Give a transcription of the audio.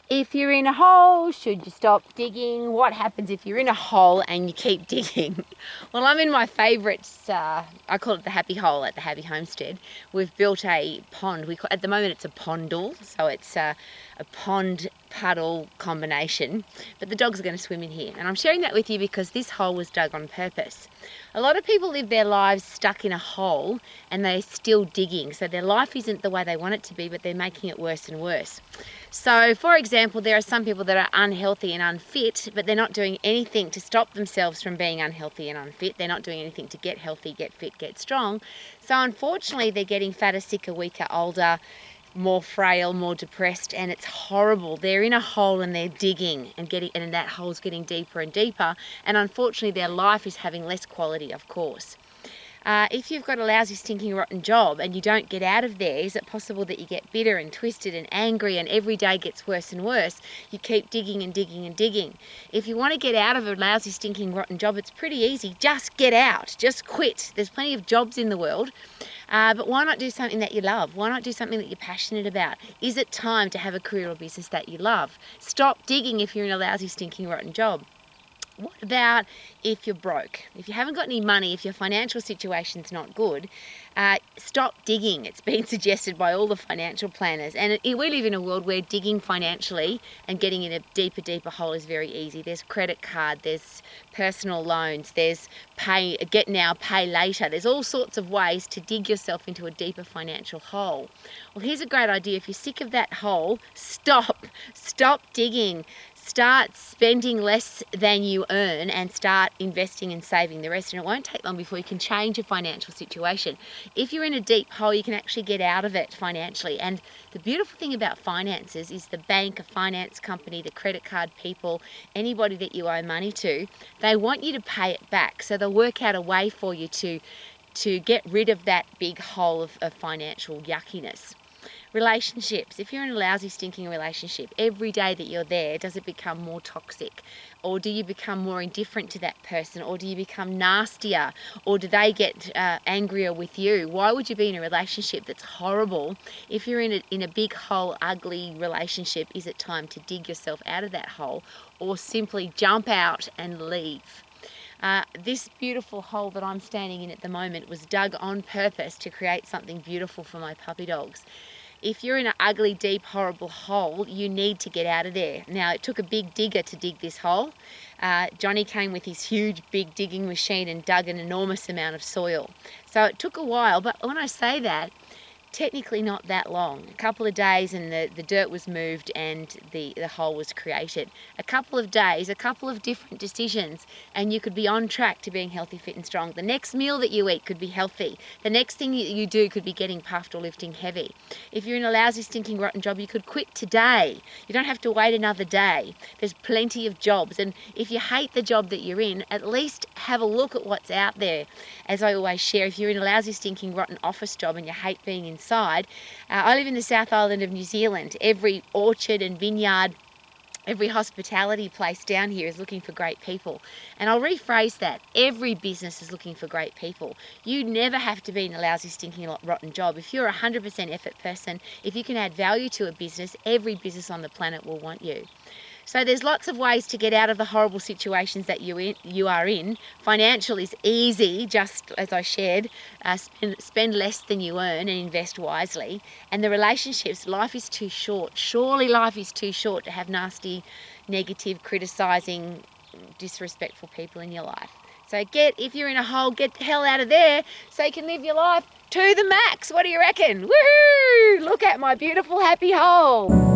If you're in a hole, should you stop digging? What happens if you're in a hole and you keep digging? Well, I'm in my favourite, I call it the happy hole at the Happy Homestead. We've built a pond. At the moment it's a pondle, so it's a pond puddle combination, but the dogs are going to swim in here, and I'm sharing that with you because this hole was dug on purpose. A lot of people live their lives stuck in a hole and they're still digging, so their life isn't the way they want it to be, but they're making it worse and worse. So for example, there are some people that are unhealthy and unfit, but they're not doing anything to stop themselves from being unhealthy and unfit. They're not doing anything to get healthy, get fit, get strong. So unfortunately they're getting fatter, sicker, weaker, older, more frail, more depressed, and it's horrible. They're in a hole and they're digging and that hole's getting deeper and deeper, and unfortunately their life is having less quality, of course. If you've got a lousy, stinking, rotten job and you don't get out of there, is it possible that you get bitter and twisted and angry and every day gets worse and worse? You keep digging and digging and digging. If you want to get out of a lousy, stinking, rotten job, it's pretty easy. Just get out. Just quit. There's plenty of jobs in the world. But why not do something that you love? Why not do something that you're passionate about? Is it time to have a career or business that you love? Stop digging if you're in a lousy, stinking, rotten job. What about if you're broke? If you haven't got any money, if your financial situation's not good, stop digging. It's been suggested by all the financial planners. And we live in a world where digging financially and getting in a deeper, deeper hole is very easy. There's credit card, there's personal loans, there's get now, pay later. There's all sorts of ways to dig yourself into a deeper financial hole. Well, here's a great idea. If you're sick of that hole, stop digging. Start spending less than you earn and start investing and saving the rest, and it won't take long before you can change your financial situation. If you're in a deep hole, you can actually get out of it financially. And the beautiful thing about finances is the bank, a finance company, the credit card people, anybody that you owe money to, they want you to pay it back. So they'll work out a way for you to get rid of that big hole of financial yuckiness. Relationships. If you're in a lousy, stinking relationship, every day that you're there, does it become more toxic? Or do you become more indifferent to that person? Or do you become nastier? Or do they get angrier with you? Why would you be in a relationship that's horrible? If you're in a big hole, ugly relationship, is it time to dig yourself out of that hole or simply jump out and leave? This beautiful hole that I'm standing in at the moment was dug on purpose to create something beautiful for my puppy dogs. If you're in an ugly, deep, horrible hole, you need to get out of there. Now, it took a big digger to dig this hole. Johnny came with his huge, big digging machine and dug an enormous amount of soil. So it took a while, but when I say that, technically not that long. A couple of days and the dirt was moved and the hole was created. A couple of days, a couple of different decisions, and you could be on track to being healthy, fit and strong. The next meal that you eat could be healthy. The next thing you do could be getting puffed or lifting heavy. If you're in a lousy, stinking, rotten job, you could quit today. You don't have to wait another day. There's plenty of jobs, and if you hate the job that you're in, at least have a look at what's out there. As I always share, if you're in a lousy, stinking, rotten office job and you hate being inside, I live in the South Island of New Zealand. Every orchard and vineyard, every hospitality place down here is looking for great people. And I'll rephrase that. Every business is looking for great people. You never have to be in a lousy, stinking, rotten job. If you're a 100% effort person, if you can add value to a business, every business on the planet will want you. So there's lots of ways to get out of the horrible situations that you are in. Financial is easy, just as I shared. Spend less than you earn and invest wisely. And the relationships, life is too short. Surely life is too short to have nasty, negative, criticising, disrespectful people in your life. So if you're in a hole, get the hell out of there so you can live your life to the max. What do you reckon? Woohoo! Look at my beautiful happy hole.